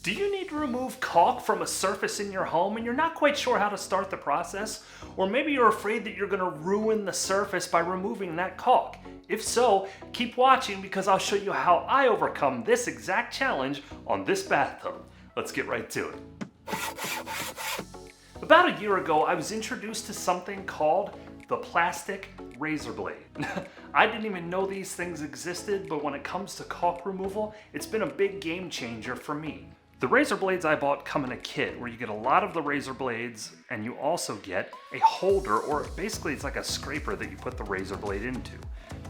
Do you need to remove caulk from a surface in your home and you're not quite sure how to start the process? Or maybe you're afraid that you're going to ruin the surface by removing that caulk. If so, keep watching because I'll show you how I overcome this exact challenge on this bathtub. Let's get right to it. About a year ago, I was introduced to something called the plastic razor blade. I didn't even know these things existed, but when it comes to caulk removal, it's been a big game changer for me. The razor blades I bought come in a kit where you get a lot of the razor blades and you also get a holder, or basically it's like a scraper that you put the razor blade into.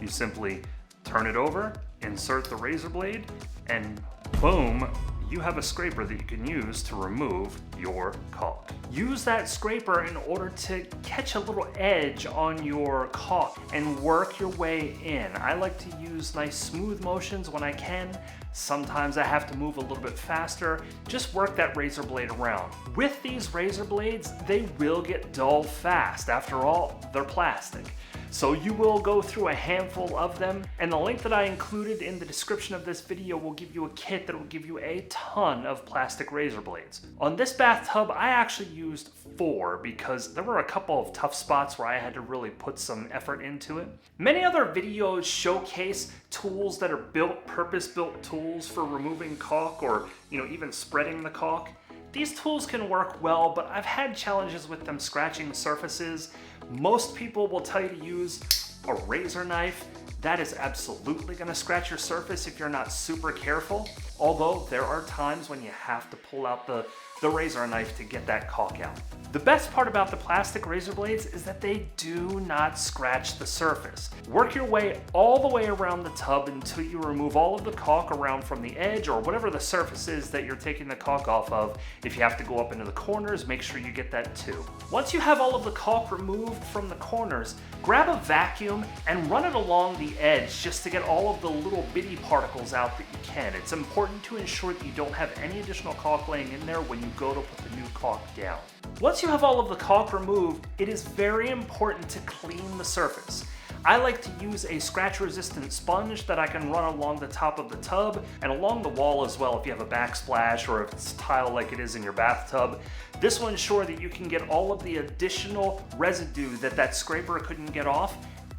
You simply turn it over, insert the razor blade, and boom, you have a scraper that you can use to remove your caulk. Use that scraper in order to catch a little edge on your caulk and work your way in. I like to use nice smooth motions when I can. Sometimes I have to move a little bit faster. Just work that razor blade around. With these razor blades, they will get dull fast. After all, they're plastic. So you will go through a handful of them, and the link that I included in the description of this video will give you a kit that will give you a ton of plastic razor blades. On this bathtub, I actually used 4 because there were a couple of tough spots where I had to really put some effort into it. Many other videos showcase tools that are purpose-built tools for removing caulk or, even spreading the caulk. These tools can work well, but I've had challenges with them scratching surfaces. Most people will tell you to use a razor knife. That is absolutely going to scratch your surface if you're not super careful. Although there are times when you have to pull out the razor knife to get that caulk out. The best part about the plastic razor blades is that they do not scratch the surface. Work your way all the way around the tub until you remove all of the caulk around from the edge or whatever the surface is that you're taking the caulk off of. If you have to go up into the corners, make sure you get that too. Once you have all of the caulk removed from the corners, grab a vacuum and run it along the edge just to get all of the little bitty particles out that you can. It's important to ensure that you don't have any additional caulk laying in there when you go to put the new caulk down. Once you have all of the caulk removed, it is very important to clean the surface. I like to use a scratch-resistant sponge that I can run along the top of the tub and along the wall as well if you have a backsplash or if it's tile like it is in your bathtub. This will ensure that you can get all of the additional residue that scraper couldn't get off.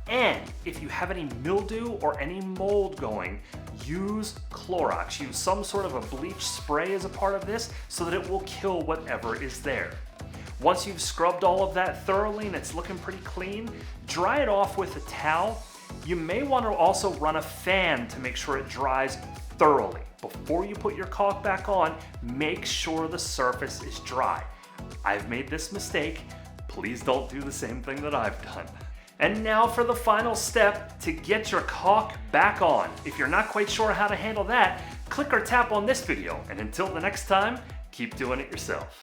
And if you have any mildew or any mold going, use Clorox. Use some sort of a bleach spray as a part of this so that it will kill whatever is there. Once you've scrubbed all of that thoroughly and it's looking pretty clean, dry it off with a towel. You may want to also run a fan to make sure it dries thoroughly. Before you put your caulk back on, make sure the surface is dry. I've made this mistake. Please don't do the same thing that I've done. And now for the final step to get your caulk back on. If you're not quite sure how to handle that, click or tap on this video. And until the next time, keep doing it yourself.